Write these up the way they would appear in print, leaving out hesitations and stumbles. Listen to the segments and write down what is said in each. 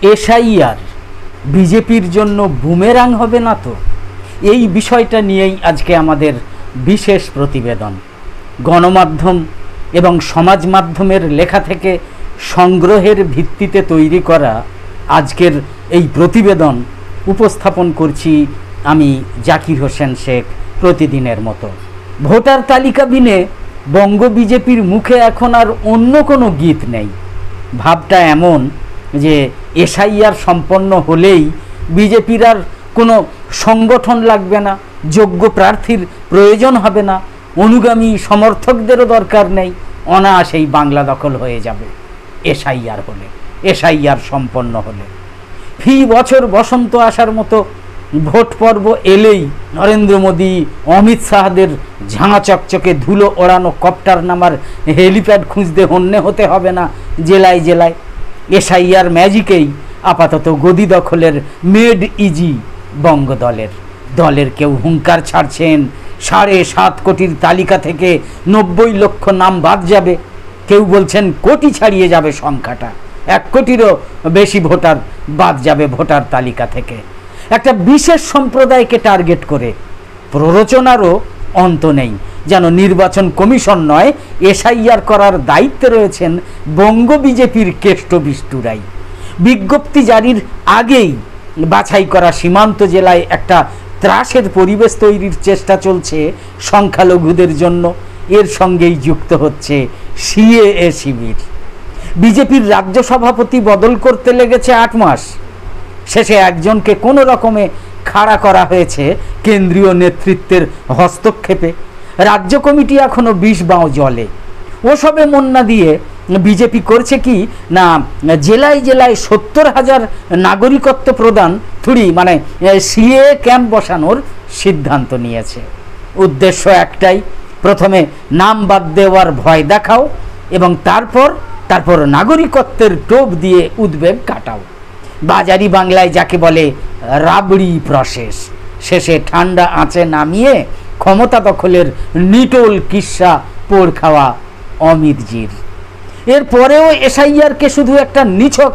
SIR বিজেপির জন্য boomerang হবে না তো? এই বিষয়টা নিয়েই আজকে আমাদের বিশেষ প্রতিবেদন। গণমাধ্যম এবং সমাজ মাধ্যমের লেখা থেকে সংগ্রহের ভিত্তিতে তৈরি করা আজকের এই প্রতিবেদন উপস্থাপন করছি আমি জাকির হোসেন শেখ প্রতিদিনের মতো। ভোটার তালিকা বিনে বঙ্গ বিজেপির মুখে এখন আর অন্য কোনো গীত নেই। ভাবটা এমন যে এসআইআর সম্পন্ন হলেই বিজেপির আর কোনো সংগঠন লাগবে না, যোগ্য প্রার্থীর প্রয়োজন হবে না, অনুগামী সমর্থকদেরও দরকার নেই, অনায়াসেই বাংলা দখল হয়ে যাবে এসআইআর হলে, এসআইআর সম্পন্ন হলে। ফি বছর বসন্ত আসার মতো ভোট পর্ব এলেই নরেন্দ্র মোদী, অমিত শাহদের ঝাঁ চকচকে ধুলো ওড়ানো কপ্টার নামার হেলিপ্যাড খুঁজতে হন্যে হতে হবে না জেলায় জেলায়। এসআইআর ম্যাজিকেই আপাতত গদি দখলের মেড ইজি বঙ্গ দলের কেউ হুঙ্কার ছাড়ছেন 7.5 কোটির তালিকা থেকে 90 লক্ষ নাম বাদ যাবে, কেউ বলছেন কোটি ছাড়িয়ে যাবে সংখ্যাটা, 1 কোটিরও বেশি ভোটার বাদ যাবে ভোটার তালিকা থেকে। একটা বিশেষ সম্প্রদায়কে টার্গেট করে প্ররোচনারও অন্ত নেই, যেন নির্বাচন কমিশন নয়, এসআইআর করার দায়িত্বে রয়েছেন বঙ্গ বিজেপির কেষ্টবিষ্টুরাই। বিজ্ঞপ্তি জারির আগেই বাছাই করা সীমান্ত জেলায় একটা ত্রাসের পরিবেশ তৈরির চেষ্টা চলছে সংখ্যালঘুদের জন্য। এর সঙ্গেই যুক্ত হচ্ছে সিএএ শিবির। বিজেপির রাজ্য সভাপতি বদল করতে লেগেছে 8 মাস, শেষে একজনকে কোনো রকমে খাড়া করা হয়েছে কেন্দ্রীয় নেতৃত্বের হস্তক্ষেপে। রাজ্য কমিটি এখনও 20 বাঁও জলে। ওসবে মন না দিয়ে বিজেপি করছে কি না, জেলায় জেলায় 70,000 নাগরিকত্ব প্রদান মানে সিএ ক্যাম্প বসানোর সিদ্ধান্ত নিয়েছে। উদ্দেশ্য একটাই, প্রথমে নাম বাদ দেওয়ার ভয় দেখাও এবং তারপর নাগরিকত্বের টোপ দিয়ে উদ্বেগ কাটাও। বাজারি বাংলায় যাকে বলে রাবড়ি প্রসেস। শেষে ঠান্ডা আঁচে নামিয়ে ক্ষমতা দখলের নিটোল কিস্সা পোড় খাওয়া অমিতজির। এরপরেও এসআইআরকে শুধু একটা নিছক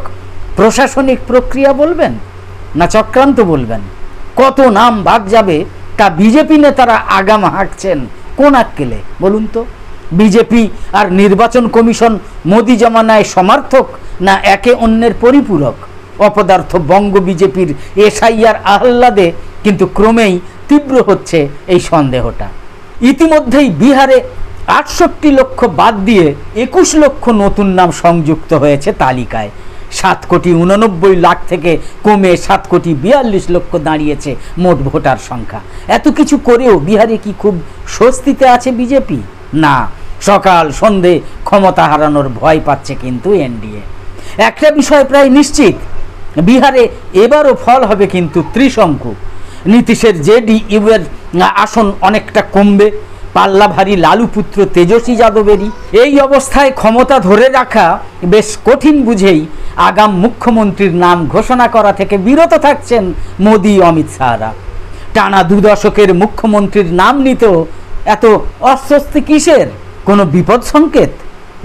প্রশাসনিক প্রক্রিয়া বলবেন না চক্রান্ত বলবেন? কত নাম বাদ যাবে তা বিজেপি নেতারা আগাম হাঁকছেন কোন আক্কেলে বলুন তো? বিজেপি আর নির্বাচন কমিশন মোদি জমানায় সমার্থক না একে অন্যের পরিপূরক? অপদার্থ বঙ্গ বিজেপির এসআইআর আহ্লাদে কিন্তু ক্রমেই তীব্র হচ্ছে এই সন্দেহটা। ইতিমধ্যেই বিহারে 68 লক্ষ বাদ দিয়ে 21 লক্ষ নতুন নাম সংযুক্ত হয়েছে তালিকায়। 7,89 লাখ থেকে কমে 7,42 লক্ষ দাঁড়িয়েছে মোট ভোটার সংখ্যা। এত কিছু করেও বিহারে কি খুব স্বস্তিতে আছে বিজেপি? না, সকাল সন্ধে ক্ষমতা হারানোর ভয় পাচ্ছে কিন্তু এনডিএ। একটা বিষয় প্রায় নিশ্চিত, বিহারে এবারও ফল হবে কিন্তু ত্রিশঙ্কু। নীতিশের জেডিইউ এর আসন অনেকটা কমবে, পাল্লা ভারী লালু পুত্র তেজস্বী যাদবেরই। এই অবস্থায় ক্ষমতা ধরে রাখা বেশ কঠিন বুঝেই আগাম মুখ্যমন্ত্রীর নাম ঘোষণা করা থেকে বিরত থাকছেন মোদি, অমিত শাহরা। টানা 2 দশকের মুখ্যমন্ত্রীর নাম নিতেও এত অস্বস্তি কিসের? কোনো বিপদ সংকেত?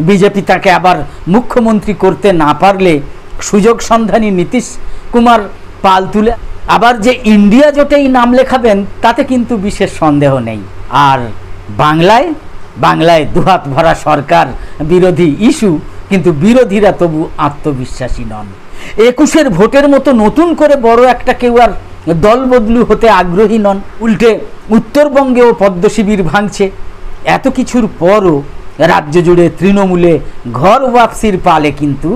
বিজেপি তাকে আবার মুখ্যমন্ত্রী করতে না পারলে সুযোগ সন্ধানী নীতিশ কুমার পাল তুলে আবার যে ইন্ডিয়া জোটেই নাম লেখাবেন তাতে কিন্তু বিশেষ সন্দেহ নেই। আর বাংলায় দুহাত ভরা সরকার বিরোধী ইস্যু, কিন্তু বিরোধীরা তবু আত্মবিশ্বাসী নন। 21-এর ভোটের মতো নতুন করে বড় একটা কেউ আর দল বদলু হতে আগ্রহী নন। উল্টে উত্তরবঙ্গেও পদ্ম শিবির ভাঙছে। এত কিছুর পরও রাজ্য জুড়ে তৃণমূলে ঘর ওয়াপসির পালে কিন্তু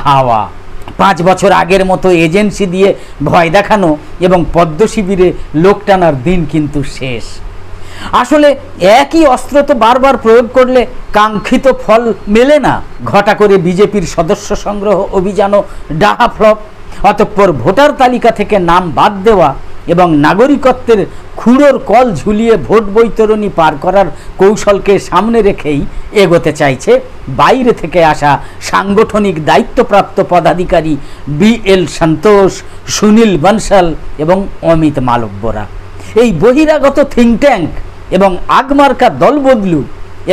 হাওয়া। 5 বছর আগের মতো এজেন্সি দিয়ে ভয় দেখানো এবং পদ্ম শিবিরে লোক টানার দিন কিন্তু শেষ। আসলে একই অস্ত্র তো বারবার প্রয়োগ করলে কাঙ্ক্ষিত ফল মেলে না। ঘটা করে বিজেপির সদস্য সংগ্রহ অভিযানও ডাহা ফ্লপ। অতঃপর ভোটার তালিকা থেকে নাম বাদ দেওয়া এবং নাগরিকত্বের খুঁড়োর কল ঝুলিয়ে ভোট বৈতরণী পার করার কৌশলকে সামনে রেখেই এগোতে চাইছে বাইরে থেকে আসা সাংগঠনিক দায়িত্বপ্রাপ্ত পদাধিকারী BL সন্তোষ, সুনীল বনশাল এবং অমিত মালব্যরা। এই বহিরাগত থিঙ্ক ট্যাঙ্ক এবং আগমার্কা দল বদলু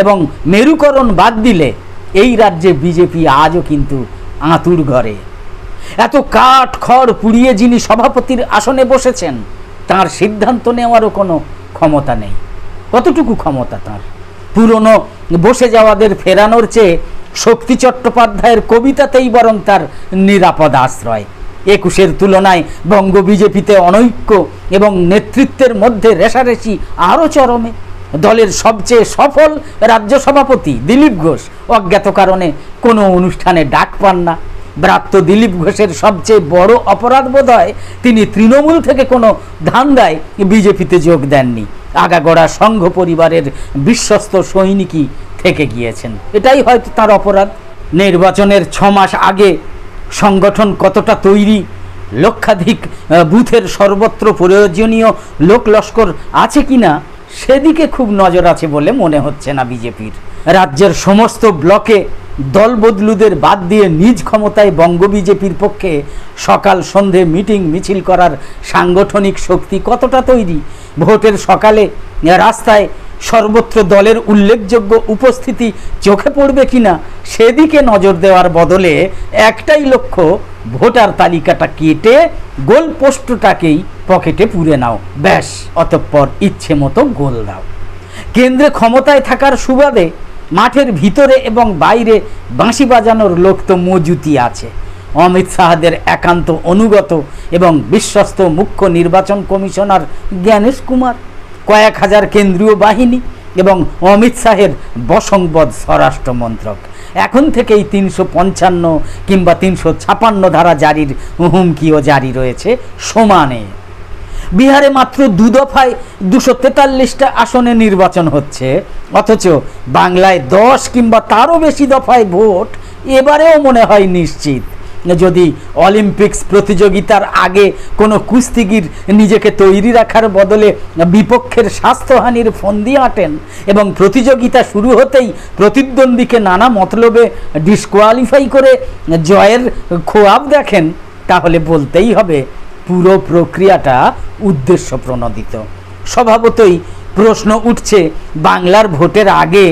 এবং মেরুকরণ বাদ দিলে এই রাজ্যে বিজেপি আজও কিন্তু আঁতুড় ঘরে। এত কাঠ খড় পুড়িয়ে যিনি সভাপতির আসনে বসেছেন, তার সিদ্ধান্ত নেওয়ারও কোনো ক্ষমতা নেই। কতটুকু ক্ষমতা তার? পুরনো বসে যাওয়াদের ফেরানোর চেয়ে শক্তি চট্টোপাধ্যায়ের কবিতাতেই বরং তার নিরাপদ আশ্রয়। ২১-এর তুলনায় বঙ্গ বিজেপিতে অনৈক্য এবং নেতৃত্বের মধ্যে রেষারেষি আরও চরমে। দলের সবচেয়ে সফল রাজ্য সভাপতি দিলীপ ঘোষ অজ্ঞাত কারণে কোনো অনুষ্ঠানে ডাক পান না। ব্রাত্য দিলীপ ঘোষের সবচেয়ে বড় অপরাধ বোধ হয় তিনি তৃণমূল থেকে কোনো ধান্দায় বিজেপিতে যোগ দেননি, আগাগোড়া সংঘ পরিবারের বিশ্বস্ত সৈনিকই থেকে গিয়েছেন। এটাই হয়তো তার অপরাধ। নির্বাচনের ৬ মাস আগে সংগঠন কতটা তৈরি, লক্ষাধিক বুথের সর্বত্র প্রয়োজনীয় লোক লস্কর আছে কিনা সেদিকে খুব নজর আছে বলে মনে হচ্ছে না বিজেপির। রাজ্যের সমস্ত ব্লকে দল বদলুদের বাদ দিয়ে নিজ ক্ষমতায় বঙ্গ বিজেপির পক্ষে সকাল সন্ধে মিটিং মিছিল করার সাংগঠনিক শক্তি কতটা তৈরি, ভোটের সকালে রাস্তায় সর্বত্র দলের উল্লেখযোগ্য উপস্থিতি চোখে পড়বে কিনা সেদিকে নজর দেওয়ার বদলে একটাই লক্ষ্য, ভোটার তালিকাটা কেটে গোল পোস্টটাকেই পকেটে পুরে নাও, ব্যাস, অতঃপর ইচ্ছে মতো গোল দাও। কেন্দ্রে ক্ষমতায় থাকার সুবাদে মাঠের ভিতরে এবং বাইরে বাঁশি বাজানোর লোক তো মজুতি আছে। অমিত শাহদের একান্ত অনুগত এবং বিশ্বস্ত মুখ্য নির্বাচন কমিশনার জ্ঞানেশ কুমার, কয়েক হাজার কেন্দ্রীয় বাহিনী এবং অমিত শাহের বশংবদ স্বরাষ্ট্র মন্ত্রক। এখন থেকেই ৩৫৫ কিংবা ৩৫৬ ধারা জারির হুমকিও জারি রয়েছে সমানে। বিহারে মাত্র ২ দফায় ২৪৩টা আসনে নির্বাচন হচ্ছে, অথচ বাংলায় ১০ কিংবা তারও বেশি দফায় ভোট এবারেও মনে হয় নিশ্চিত। যদি অলিম্পিক্স প্রতিযোগিতার আগে কোনো কুস্তিগির নিজেকে তৈরি রাখার বদলে বিপক্ষের স্বাস্থ্যহানির ফন্দি আঁটেন এবং প্রতিযোগিতা শুরু হতেই প্রতিদ্বন্দ্বীকে নানা মতলবে ডিসকোয়ালিফাই করে জয়ের খোয়াব দেখেন, তাহলে বলতেই হবে পুরো প্রক্রিয়াটা উদ্দেশ্য প্রণোদিত। স্বভাবতই প্রশ্ন উঠছে, বাংলার ভোটের আগে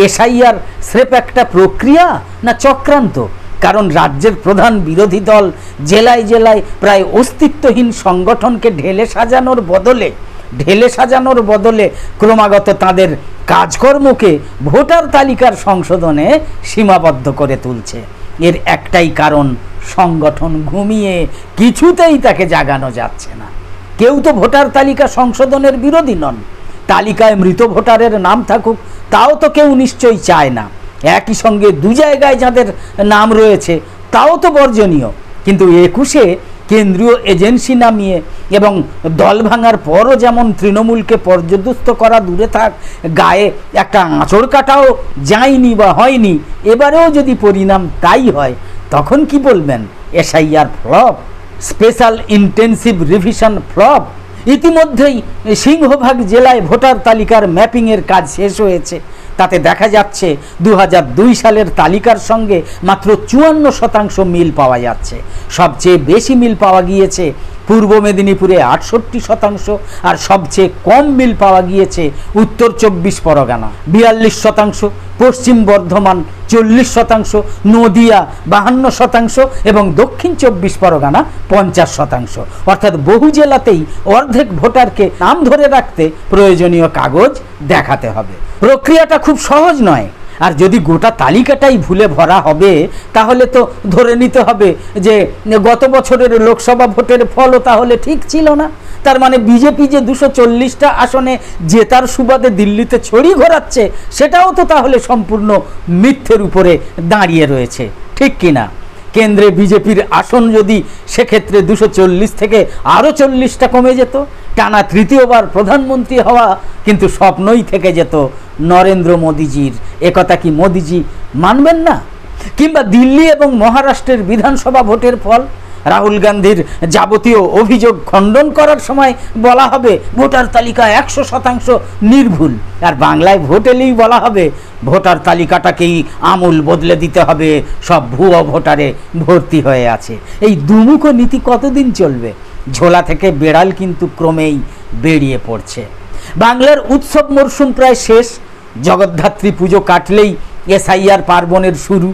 এসআইআর স্রেফ একটা প্রক্রিয়া না চক্রান্ত? কারণ রাজ্যের প্রধান বিরোধী দল জেলায় জেলায় প্রায় অস্তিত্বহীন সংগঠনকে ঢেলে সাজানোর বদলে ক্রমাগত তাদের কাজকর্মকে ভোটার তালিকার সংশোধনে সীমাবদ্ধ করে তুলছে। এর একটাই কারণ, সংগঠন ঘুমিয়ে কিছুতেই তাকে জাগানো যাচ্ছে না। কেউ তো ভোটার তালিকা সংশোধনের বিরোধী নন, তালিকায় মৃত ভোটারের নাম থাকুক তাও তো কেউ নিশ্চয়ই চায় না। একই সঙ্গে ২ জায়গায় যাদের নাম রয়েছে তাও তো বর্জনীয়। কিন্তু ২১-এ কেন্দ্রীয় এজেন্সি নামিয়ে এবং দল ভাঙার পরও যেমন তৃণমূলকে পর্যদস্ত করা দূরে থাক, গায়ে একটা আঁচড় কাটাও যায়নি বা হয়নি, এবারেও যদি পরিণাম তাই হয় তখন কি বলবেন? SIR flop, special intensive revision flop. ইতিমধ্যেই সিংহভাগ জেলায় ভোটার তালিকার ম্যাপিংয়ের কাজ শেষ হয়েছে। তাতে দেখা যাচ্ছে ২০০২ সালের তালিকার সঙ্গে মাত্র ৫৪% মিল পাওয়া যাচ্ছে। সবচেয়ে বেশি মিল পাওয়া গিয়েছে পূর্ব মেদিনীপুরে ৬৮%, আর সবচেয়ে কম মিল পাওয়া গিয়েছে উত্তর ২৪ পরগনা ৪২%, পশ্চিম বর্ধমান ৪০%, নদিয়া ৫২% এবং দক্ষিণ ২৪ পরগনা ৫০%। অর্থাৎ বহু জেলাতেই অর্ধেক ভোটারকে নাম ধরে রাখতে প্রয়োজনীয় কাগজ দেখাতে হবে। প্রক্রিয়াটা খুব সহজ নয়। আর যদি গোটা তালিকাটাই ভুলে ভরা হবে তাহলে তো ধরে নিতে হবে যে গত বছরের লোকসভা ভোটের ফলও তাহলে ঠিক ছিল না। তার মানে বিজেপি যে ২৪০টা আসনে জেতার সুবাদে দিল্লিতে ছড়ি ঘোরাচ্ছে সেটাও তো তাহলে সম্পূর্ণ মিথ্যের উপরে দাঁড়িয়ে রয়েছে, ঠিক কিনা? কেন্দ্রে বিজেপির আসন যদি সেক্ষেত্রে ২৪০ থেকে আরও ৪০টা কমে যেত, টানা তৃতীয়বার প্রধানমন্ত্রী হওয়া কিন্তু স্বপ্নই থেকে যেত নরেন্দ্র মোদীজির। একথা কি মোদীজি মানবেন না? কিংবা দিল্লি এবং মহারাষ্ট্রের বিধানসভা ভোটের ফল, রাহুল গান্ধীর যাবতীয় অভিযোগ খণ্ডন করার সময় বলা হবে ভোটার তালিকা ১০০% নির্ভুল, আর বাংলায় ভোট এলেই বলা হবে ভোটার তালিকাটাকেই আমূল বদলে দিতে হবে, সব ভুয়ো ভোটারে ভর্তি হয়ে আছে। এই দুমুখ নীতি কতদিন চলবে? ঝোলা থেকে বেড়াল কিন্তু ক্রমেই বেরিয়ে পড়ছে। বাংলার উৎসব মরশুম প্রায় শেষ। জগদ্ধাত্রী পুজো কাটলেই এসআইআর পার্বণের শুরু।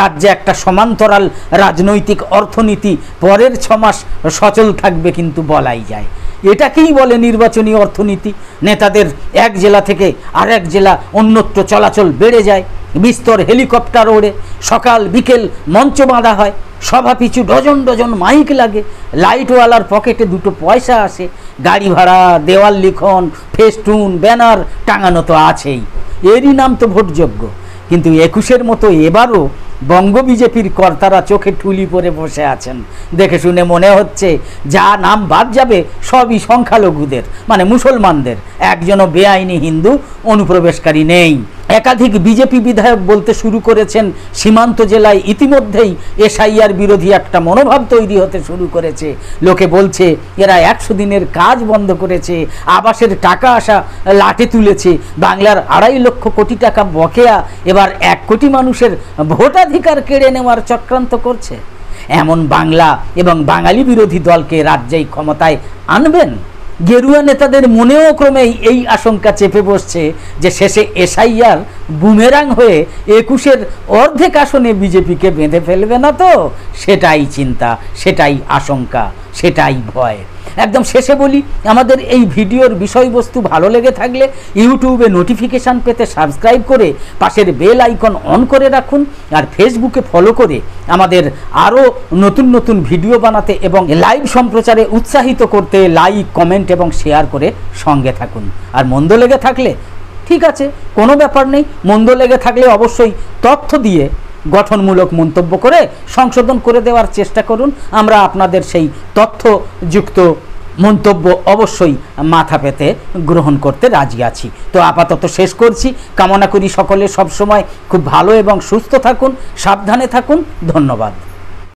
রাজ্যে একটা সমান্তরাল রাজনৈতিক অর্থনীতি পরের 6 মাস সচল থাকবে কিন্তু বলাই যায়। এটাকেই বলে নির্বাচনী অর্থনীতি। নেতাদের এক জেলা থেকে আরেক জেলা অন্যত্র চলাচল বেড়ে যায়, বিস্তর হেলিকপ্টার ওড়ে, সকাল বিকেল মঞ্চ বাঁধা হয়, সভা পিছু ডজন ডজন মাইক লাগে, লাইটওয়ালার পকেটে 2 পয়সা আসে, গাড়ি ভাড়া, দেওয়াল লিখন, ফেস্টুন, ব্যানার টাঙানো তো আছেই। এরই নাম তো ভোটযোগ্য। কিন্তু 21-এর মতো এবারও বঙ্গ বিজেপির কর্তারা চোখে ঠুলি পরে বসে আছেন। দেখে শুনে মনে হচ্ছে যা নাম বাদ যাবে সবই সংখ্যালঘুদের, মানে মুসলমানদের। একজনও বেআইনি হিন্দু অনুপ্রবেশকারী নেই। একাধিক বিজেপি বিধায়ক বলতে শুরু করেছেন সীমান্ত জেলায় ইতিমধ্যেই এসআইআর বিরোধী একটা মনোভাব তৈরি হতে শুরু করেছে। লোকে বলছে এরা 100 দিনের কাজ বন্ধ করেছে, আবাসের টাকা আসা লাটে তুলেছে, বাংলার 2.5 লক্ষ কোটি টাকা বকেয়া এবার 1 কোটি মানুষের ভোটাধিকার কেড়ে নেওয়ার চক্রান্ত করছে। এমন বাংলা এবং বাঙালি বিরোধী দলকে রাজ্যেই ক্ষমতায় আনবেন? গেরুয়া নেতাদের মনেও ক্রমেই এই আশঙ্কা চেপে বসছে যে শেষে এসআইআর বুমেরাং হয়ে 21-এর অর্ধেক আসনে বিজেপিকে বেঁধে ফেলবে না তো? সেটাই চিন্তা, সেটাই আশঙ্কা, সেটাই ভয়। একদম শেষে বলি, আমাদের এই ভিডিওর বিষয়বস্তু ভালো লেগে থাকলে ইউটিউবে নোটিফিকেশান পেতে সাবস্ক্রাইব করে পাশের বেল আইকন অন করে রাখুন। আর ফেসবুকে ফলো করে আমাদের আরও নতুন নতুন ভিডিও বানাতে এবং লাইভ সম্প্রচারে উৎসাহিত করতে লাইক, কমেন্ট এবং শেয়ার করে সঙ্গে থাকুন। আর মন্দ লেগে থাকলে ঠিক আছে, কোনো ব্যাপার নেই। মন্দ লেগে থাকলে অবশ্যই তথ্য দিয়ে গঠনমূলক মন্তব্য করে সংশোধন করে দেওয়ার চেষ্টা করুন। আমরা আপনাদের সেই তথ্যযুক্ত মন্তব্য অবশ্যই মাথা পেতে গ্রহণ করতে রাজি আছি। তো আপাতত শেষ করছি। কামনা করি সকলে সবসময় খুব ভালো এবং সুস্থ থাকুন, সাবধানে থাকুন। ধন্যবাদ।